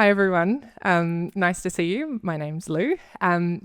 Hi everyone, nice to see you. My name's Lou.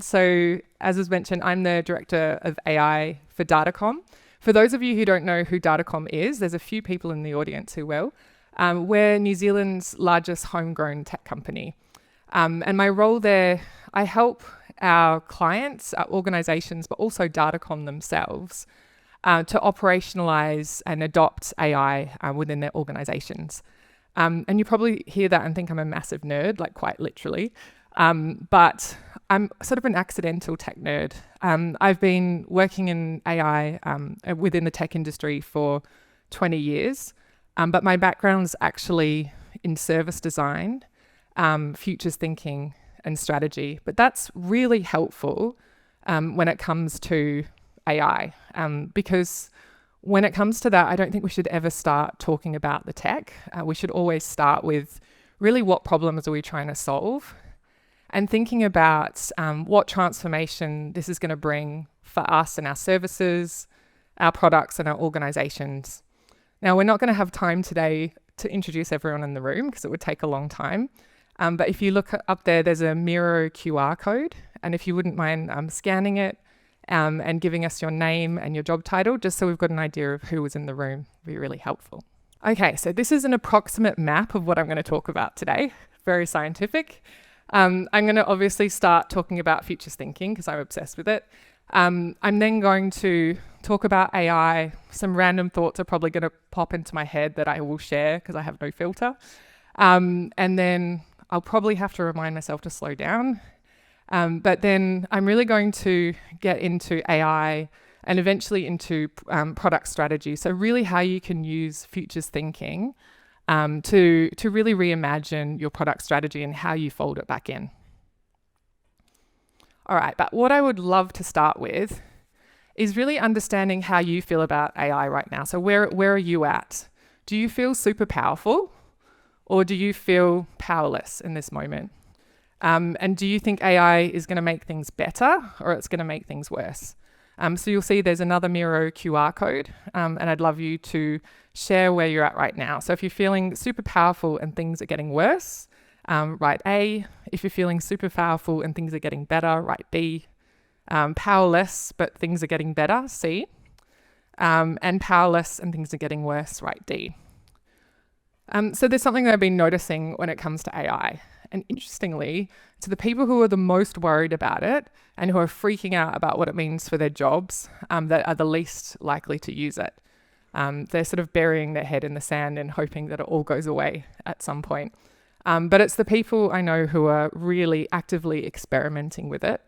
So as was mentioned, I'm the Director of AI for Datacom. For those of you who don't know who Datacom is, there's a few people in the audience who will. We're New Zealand's largest homegrown tech company. And my role there, I help our clients, our organisations, but also Datacom themselves to operationalise and adopt AI within their organisations. And you probably hear that and think I'm a massive nerd, like quite literally. But I'm sort of an accidental tech nerd. I've been working in AI within the tech industry for 20 years. But my background's actually in service design, futures thinking and strategy. But that's really helpful when it comes to AI because when it comes to that, I don't think we should ever start talking about the tech. We should always start with really what problems are we trying to solve and thinking about what transformation this is going to bring for us and our services, our products and our organizations. Now, we're not going to have time today to introduce everyone in the room because it would take a long time. But if you look up there, there's a Miro QR code. And if you wouldn't mind scanning it, and giving us your name and your job title, just so we've got an idea of who was in the room, would be really helpful. Okay, so this is an approximate map of what I'm going to talk about today. Very scientific. I'm going to obviously start talking about futures thinking because I'm obsessed with it. I'm then going to talk about AI. Some random thoughts are probably going to pop into my head that I will share because I have no filter. And then I'll probably have to remind myself to slow down. But then I'm really going to get into AI and eventually into product strategy. So really how you can use futures thinking to really reimagine your product strategy and how you fold it back in. All right, but what I would love to start with is really understanding how you feel about AI right now. So where are you at? Do you feel super powerful or do you feel powerless in this moment? And do you think AI is going to make things better or it's going to make things worse? So you'll see there's another Miro QR code, and I'd love you to share where you're at right now. So if you're feeling super powerful and things are getting worse, write A. If you're feeling super powerful and things are getting better, write B. Powerless, but things are getting better, C. And powerless and things are getting worse, write D. So there's something that I've been noticing when it comes to AI. And interestingly, to the people who are the most worried about it and who are freaking out about what it means for their jobs, that are the least likely to use it. They're sort of burying their head in the sand and hoping that it all goes away at some point. But it's the people I know who are really actively experimenting with it.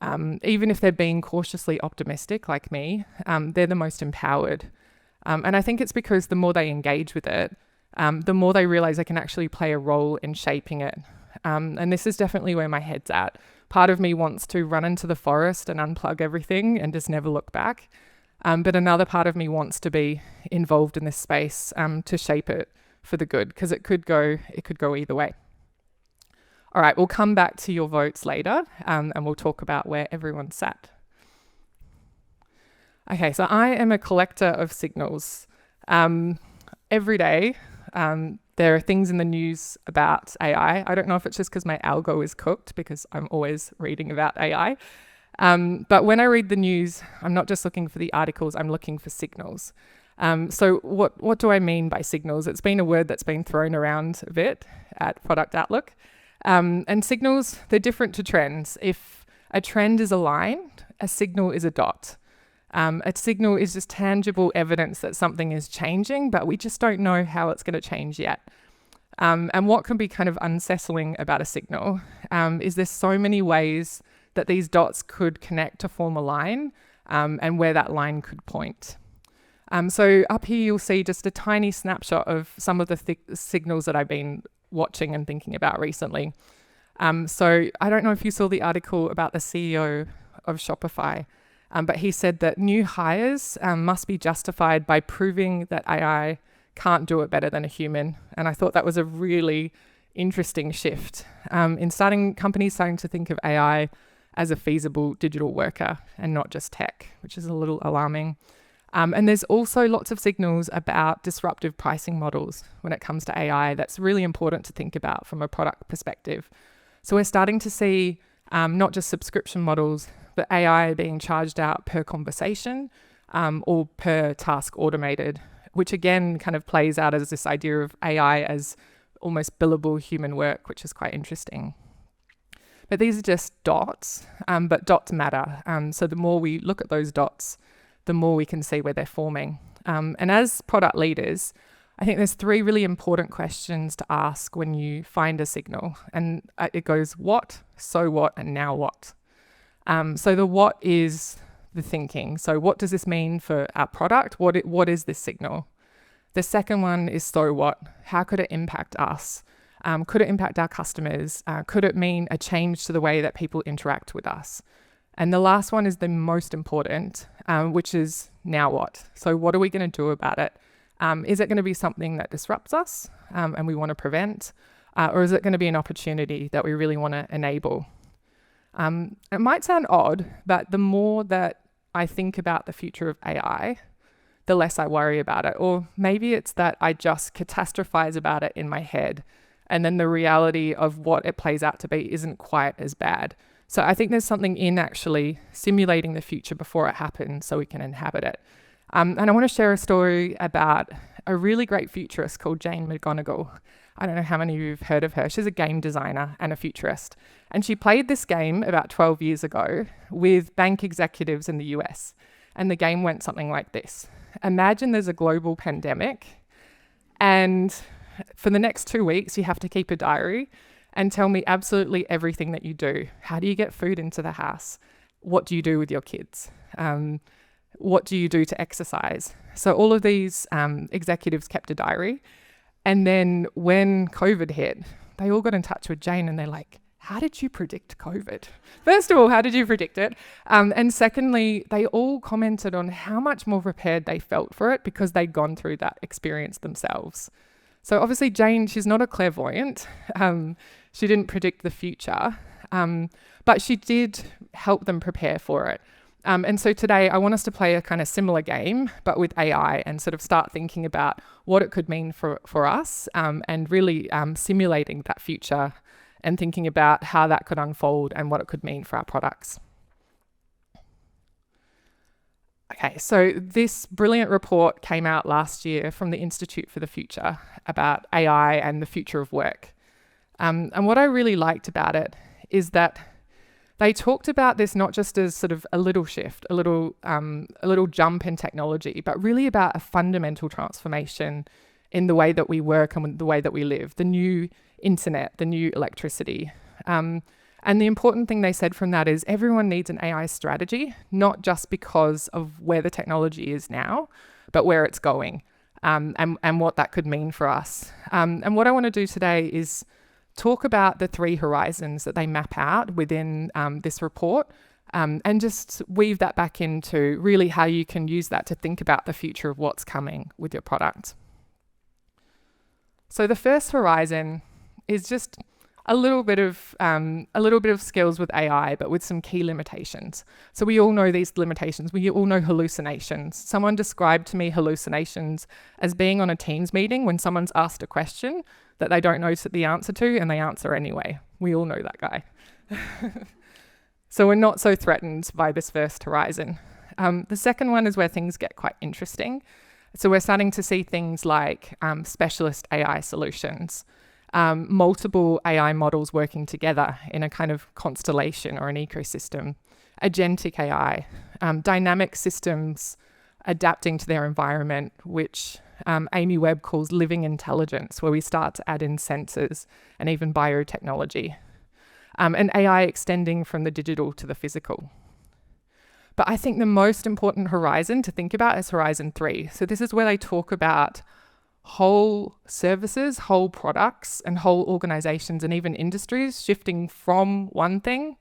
Even if they're being cautiously optimistic like me, they're the most empowered. And I think it's because the more they engage with it, the more they realize they can actually play a role in shaping it. And this is definitely where my head's at. Part of me wants to run into the forest and unplug everything and just never look back. But another part of me wants to be involved in this space to shape it for the good, because it could go either way. All right, we'll come back to your votes later and we'll talk about where everyone's sat. Okay, so I am a collector of signals. Every day, there are things in the news about AI. I don't know if it's just because my algo is cooked because I'm always reading about AI. But when I read the news, I'm not just looking for the articles, I'm looking for signals. So what do I mean by signals? It's been a word that's been thrown around a bit at Product Outlook. And signals, they're different to trends. If a trend is a line, a signal is a dot. A signal is just tangible evidence that something is changing, but we just don't know how it's going to change yet. And what can be kind of unsettling about a signal is there's so many ways that these dots could connect to form a line and where that line could point. So up here, you'll see just a tiny snapshot of some of the signals that I've been watching and thinking about recently. So I don't know if you saw the article about the CEO of Shopify, but he said that new hires must be justified by proving that AI can't do it better than a human. And I thought that was a really interesting shift in companies starting to think of AI as a feasible digital worker and not just tech, which is a little alarming. And there's also lots of signals about disruptive pricing models when it comes to AI that's really important to think about from a product perspective. So we're starting to see not just subscription models, but AI being charged out per conversation or per task automated, which again kind of plays out as this idea of AI as almost billable human work, which is quite interesting. But these are just dots, but dots matter. So the more we look at those dots, the more we can see where they're forming. And as product leaders, I think there's 3 really important questions to ask when you find a signal. And it goes what, so what, and now what. So the what is the thinking. So what does this mean for our product? What is this signal? The second one is so what? How could it impact us? Could it impact our customers? Could it mean a change to the way that people interact with us? And the last one is the most important, which is now what? So what are we going to do about it? Is it going to be something that disrupts us and we want to prevent? Or is it going to be an opportunity that we really want to enable? It might sound odd, but the more that I think about the future of AI, the less I worry about it. Or maybe it's that I just catastrophize about it in my head, and then the reality of what it plays out to be isn't quite as bad. So I think there's something in actually simulating the future before it happens so we can inhabit it. And I want to share a story about a really great futurist called Jane McGonigal. I don't know how many of you have heard of her. She's a game designer and a futurist. And she played this game about 12 years ago with bank executives in the US. And the game went something like this. Imagine there's a global pandemic, and for the next 2 weeks, you have to keep a diary and tell me absolutely everything that you do. How do you get food into the house? What do you do with your kids? What do you do to exercise? So all of these executives kept a diary. And then when COVID hit, they all got in touch with Jane and they're like, how did you predict COVID? First of all, how did you predict it? And secondly, they all commented on how much more prepared they felt for it because they'd gone through that experience themselves. So obviously Jane, she's not a clairvoyant. She didn't predict the future, but she did help them prepare for it. And so today I want us to play a kind of similar game, but with AI, and sort of start thinking about what it could mean for us, and really simulating that future and thinking about how that could unfold and what it could mean for our products. Okay, so this brilliant report came out last year from the Institute for the Future about AI and the future of work. And what I really liked about it is that they talked about this not just as sort of a little shift, a little jump in technology, but really about a fundamental transformation in the way that we work and the way that we live, the new internet, the new electricity. And the important thing they said from that is everyone needs an AI strategy, not just because of where the technology is now, but where it's going, and what that could mean for us. And what I want to do today is talk about the 3 horizons that they map out within this report, and just weave that back into really how you can use that to think about the future of what's coming with your product. So the first horizon is just a little bit of skills with AI, but with some key limitations. So we all know these limitations. We all know hallucinations. Someone described to me hallucinations as being on a Teams meeting when someone's asked a question that they don't know the answer to, and they answer anyway. We all know that guy. So we're not so threatened by this first horizon. The second one is where things get quite interesting. So we're starting to see things like specialist AI solutions, multiple AI models working together in a kind of constellation or an ecosystem, agentic AI, dynamic systems adapting to their environment, which Amy Webb calls living intelligence, where we start to add in sensors and even biotechnology, and AI extending from the digital to the physical. But I think the most important horizon to think about is Horizon 3. So this is where they talk about whole services, whole products, and whole organizations and even industries shifting from one thing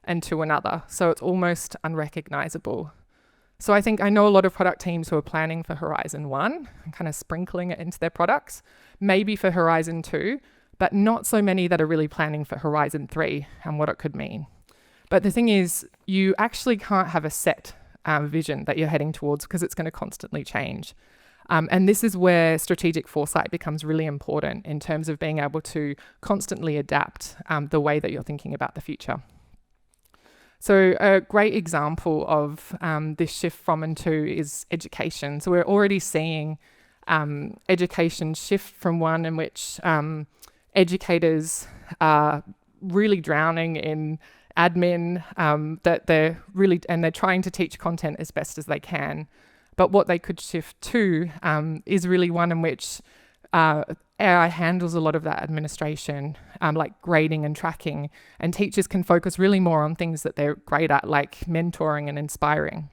and to another. So it's almost unrecognizable. So I know a lot of product teams who are planning for Horizon 1 and kind of sprinkling it into their products, maybe for Horizon 2, but not so many that are really planning for Horizon 3 and what it could mean. But the thing is, you actually can't have a set vision that you're heading towards, because it's going to constantly change. And this is where strategic foresight becomes really important in terms of being able to constantly adapt the way that you're thinking about the future. So a great example of this shift from and to is education. So we're already seeing education shift from one in which educators are really drowning in admin, that they're trying to teach content as best as they can. But what they could shift to is really one in which AI handles a lot of that administration, like grading and tracking, and teachers can focus really more on things that they're great at, like mentoring and inspiring.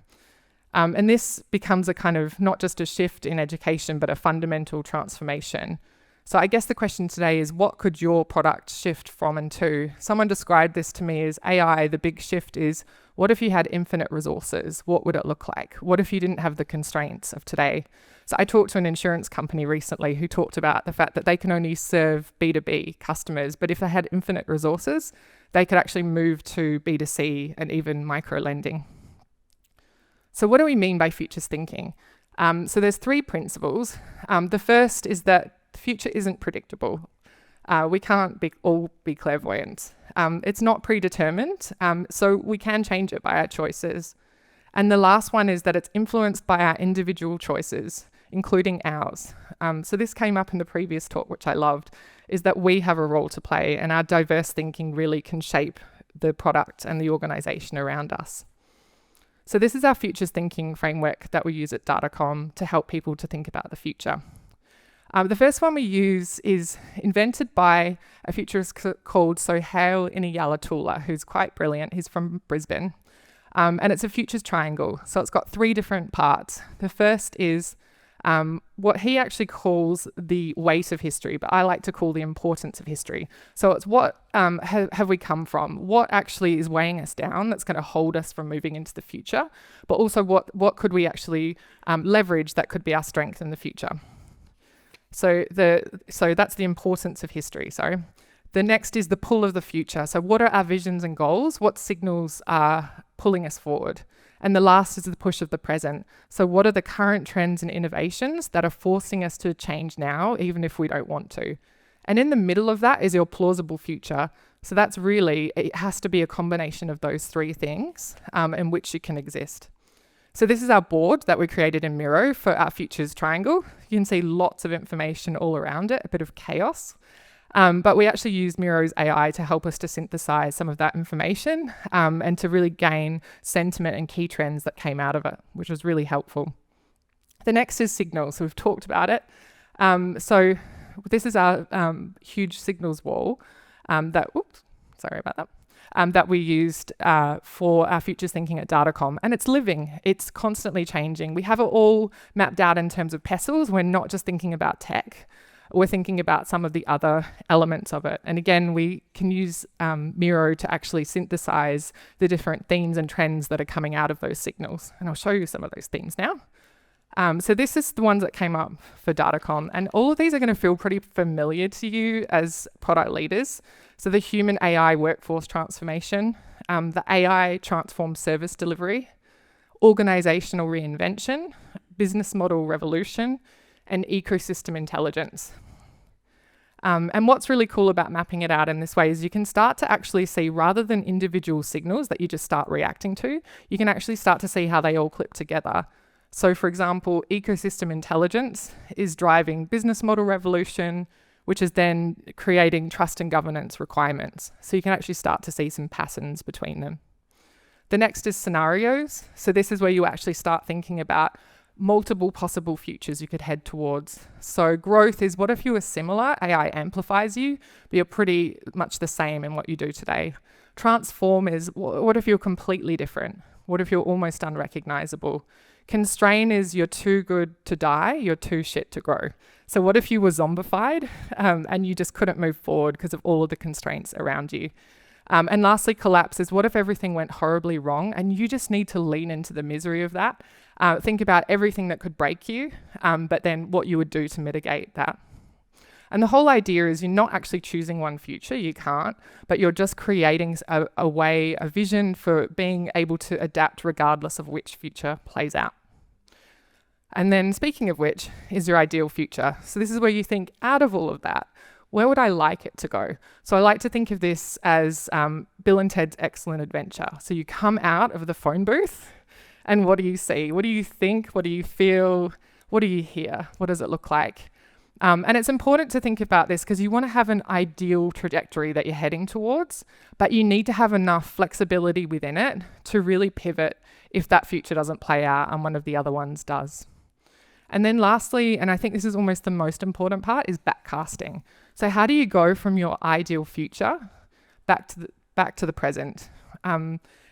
And this becomes a kind of not just a shift in education, but a fundamental transformation. So I guess the question today is, what could your product shift from and to? Someone described this to me as AI, the big shift is, what if you had infinite resources? What would it look like? What if you didn't have the constraints of today? So I talked to an insurance company recently who talked about the fact that they can only serve B2B customers, but if they had infinite resources, they could actually move to B2C and even micro lending. So what do we mean by futures thinking? So there's 3 principles. The first is that the future isn't predictable. We can't all be clairvoyant. It's not predetermined, so we can change it by our choices. And the last one is that it's influenced by our individual choices, including ours. So this came up in the previous talk, which I loved, is that we have a role to play, and our diverse thinking really can shape the product and the organization around us. So this is our futures thinking framework that we use at Datacom to help people to think about the future. The first one we use is invented by a futurist called Sohail Inayatullah, who's quite brilliant. He's from Brisbane. And it's a futures triangle. So it's got 3 different parts. The first is what he actually calls the weight of history, but I like to call the importance of history. So it's what have we come from? What actually is weighing us down that's going to hold us from moving into the future? But also what could we actually leverage that could be our strength in the future? So that's the importance of history, sorry. The next is the pull of the future. So what are our visions and goals? What signals are pulling us forward? And the last is the push of the present. So what are the current trends and innovations that are forcing us to change now, even if we don't want to? And in the middle of that is your plausible future. So that's really, it has to be a combination of those 3 things in which you can exist. So this is our board that we created in Miro for our futures triangle. You can see lots of information all around it, a bit of chaos. But we actually used Miro's AI to help us to synthesize some of that information and to really gain sentiment and key trends that came out of it, which was really helpful. The next is signals. So we've talked about it. So this is our huge signals wall that we used for our futures thinking at Datacom. And it's living, it's constantly changing. We have it all mapped out in terms of pestles. We're not just thinking about tech. We're thinking about some of the other elements of it. And again, we can use Miro to actually synthesize the different themes and trends that are coming out of those signals. And I'll show you some of those themes now. So this is the ones that came up for Datacom. And all of these are going to feel pretty familiar to you as product leaders. So the human AI workforce transformation, the AI transformed service delivery, organizational reinvention, business model revolution, and ecosystem intelligence. And what's really cool about mapping it out in this way is you can start to actually see, rather than individual signals that you just start reacting to, you can actually start to see how they all clip together. So for example, ecosystem intelligence is driving business model revolution, which is then creating trust and governance requirements. So you can actually start to see some patterns between them. The next is scenarios. So this is where you actually start thinking about multiple possible futures you could head towards. So growth is, what if you were similar? AI amplifies you, but you're pretty much the same in what you do today. Transform is, what if you're completely different? What if you're almost unrecognizable? Constrain is, you're too good to die, you're too shit to grow. So what if you were zombified and you just couldn't move forward because of all of the constraints around you? And lastly, collapse is, what if everything went horribly wrong and you just need to lean into the misery of that? Think about everything that could break you, but then what you would do to mitigate that. And the whole idea is you're not actually choosing one future, you can't, but you're just creating a way, a vision for being able to adapt regardless of which future plays out. And then speaking of which is your ideal future. So this is where you think, out of all of that, where would I like it to go? So I like to think of this as Bill and Ted's Excellent Adventure. So you come out of the phone booth and what do you see? What do you think? What do you feel? What do you hear? What does it look like? And it's important to think about this because you want to have an ideal trajectory that you're heading towards, but you need to have enough flexibility within it to really pivot if that future doesn't play out and one of the other ones does. And then lastly, and I think this is almost the most important part, is backcasting. So how do you go from your ideal future back to the present?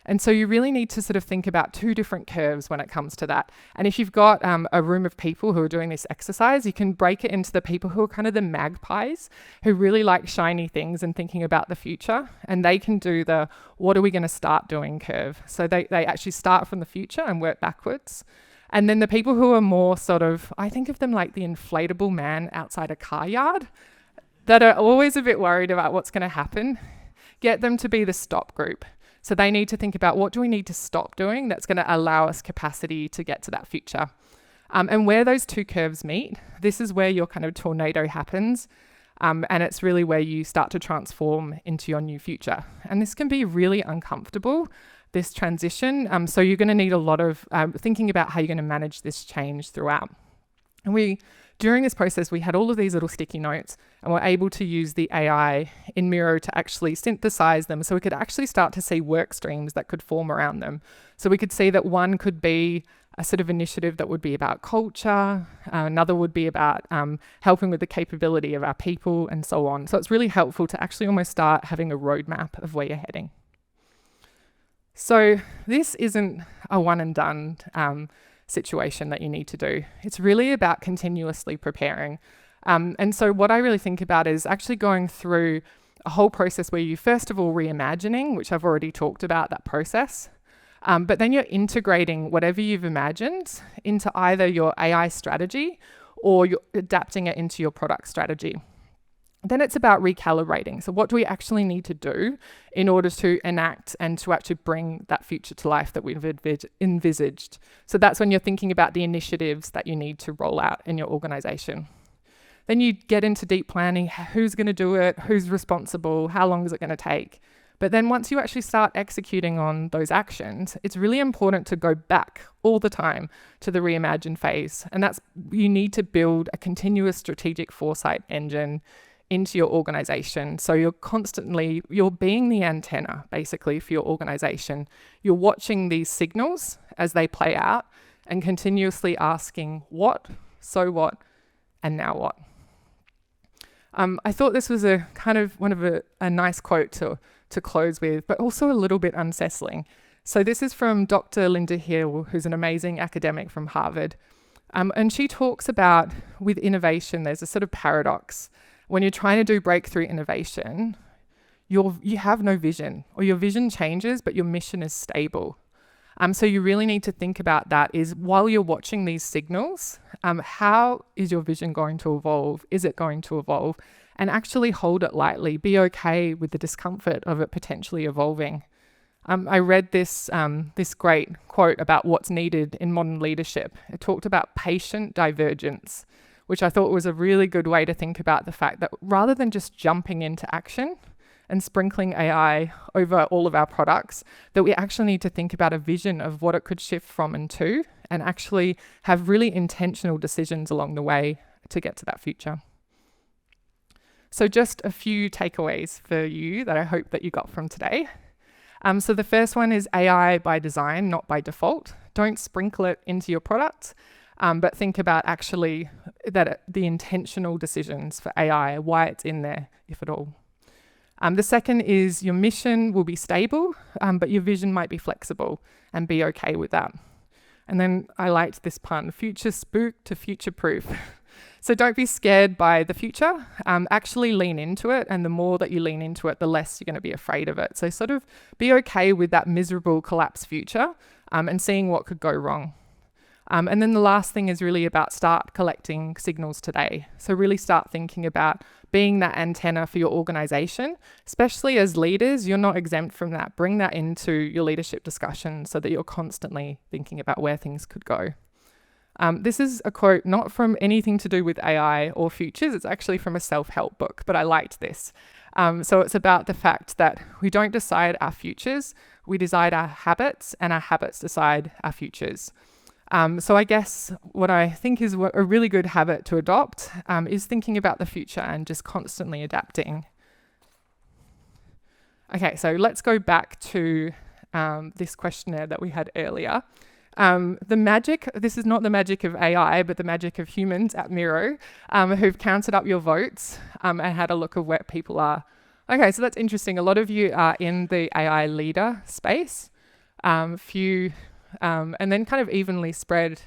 And so you really need to sort of think about two different curves when it comes to that. And if you've got a room of people who are doing this exercise, you can break it into the people who are kind of the magpies, who really like shiny things and thinking about the future. And they can do the, what are we going to start doing curve? So they actually start from the future and work backwards. And then the people who are more sort of, I think of them like the inflatable man outside a car yard, that are always a bit worried about what's going to happen, get them to be the stop group. So they need to think about, what do we need to stop doing that's going to allow us capacity to get to that future? And where those two curves meet, this is where your kind of tornado happens. And it's really where you start to transform into your new future. And this can be really uncomfortable, this transition. So you're going to need a lot of thinking about how you're going to manage this change throughout. And during this process, we had all of these little sticky notes and we're able to use the AI in Miro to actually synthesize them. So we could actually start to see work streams that could form around them. So we could see that one could be a sort of initiative that would be about culture. Another would be about helping with the capability of our people and so on. So it's really helpful to actually almost start having a roadmap of where you're heading. So this isn't a one and done situation that you need to do. It's really about continuously preparing. And so what I really think about is actually going through a whole process where you first of all reimagining, which I've already talked about that process, but then you're integrating whatever you've imagined into either your AI strategy or you're adapting it into your product strategy. Then it's about recalibrating. So what do we actually need to do in order to enact and to actually bring that future to life that we've envisaged? So that's when you're thinking about the initiatives that you need to roll out in your organization. Then you get into deep planning, who's going to do it, who's responsible, how long is it going to take? But then once you actually start executing on those actions, it's really important to go back all the time to the reimagine phase. And that's, you need to build a continuous strategic foresight engine into your organization. So you're being the antenna basically for your organization. You're watching these signals as they play out and continuously asking what, so what, and now what. I thought this was a kind of a nice quote to close with, but also a little bit unsettling. So this is from Dr. Linda Hill, who's an amazing academic from Harvard. And she talks about with innovation, there's a sort of paradox. When you're trying to do breakthrough innovation, you have no vision, or your vision changes, but your mission is stable. So you really need to think about that is while you're watching these signals, how is your vision going to evolve? Is it going to evolve? And actually hold it lightly. Be okay with the discomfort of it potentially evolving. I read this great quote about what's needed in modern leadership. It talked about patient divergence, which I thought was a really good way to think about the fact that rather than just jumping into action and sprinkling AI over all of our products, that we actually need to think about a vision of what it could shift from and to, and actually have really intentional decisions along the way to get to that future. So just a few takeaways for you that I hope that you got from today. So the first one is AI by design, not by default. Don't sprinkle it into your product. But think about actually the intentional decisions for AI, why it's in there, if at all. The second is your mission will be stable, but your vision might be flexible, and be okay with that. And then I liked this pun, future spook to future proof. So don't be scared by the future, actually lean into it. And the more that you lean into it, the less you're going to be afraid of it. So sort of be okay with that miserable collapse future and seeing what could go wrong. And then the last thing is really about start collecting signals today. So really start thinking about being that antenna for your organization, especially as leaders. You're not exempt from that. Bring that into your leadership discussion so that you're constantly thinking about where things could go. This is a quote not from anything to do with AI or futures. It's actually from a self-help book, but I liked this. So it's about the fact that we don't decide our futures, we decide our habits, and our habits decide our futures. So I guess what I think is a really good habit to adopt is thinking about the future and just constantly adapting. Okay, so let's go back to this questionnaire that we had earlier. This is not the magic of AI, but the magic of humans at Miro, who've counted up your votes and had a look at where people are. Okay, so that's interesting. A lot of you are in the AI leader space, and then kind of evenly spread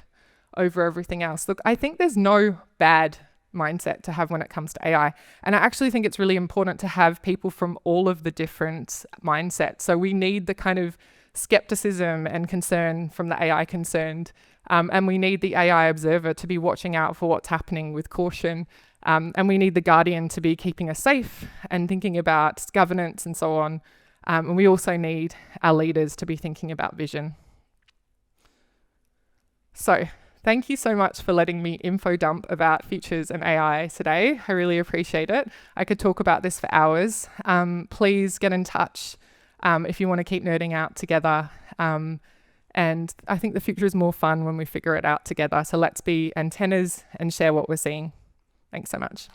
over everything else. Look, I think there's no bad mindset to have when it comes to AI. And I actually think it's really important to have people from all of the different mindsets. So we need the kind of skepticism and concern from the AI concerned. And we need the AI observer to be watching out for what's happening with caution. And we need the guardian to be keeping us safe and thinking about governance and so on. And we also need our leaders to be thinking about vision. So thank you so much for letting me info dump about futures and AI today. I really appreciate it. I could talk about this for hours. Please get in touch if you want to keep nerding out together. And I think the future is more fun when we figure it out together. So let's be antennas and share what we're seeing. Thanks so much.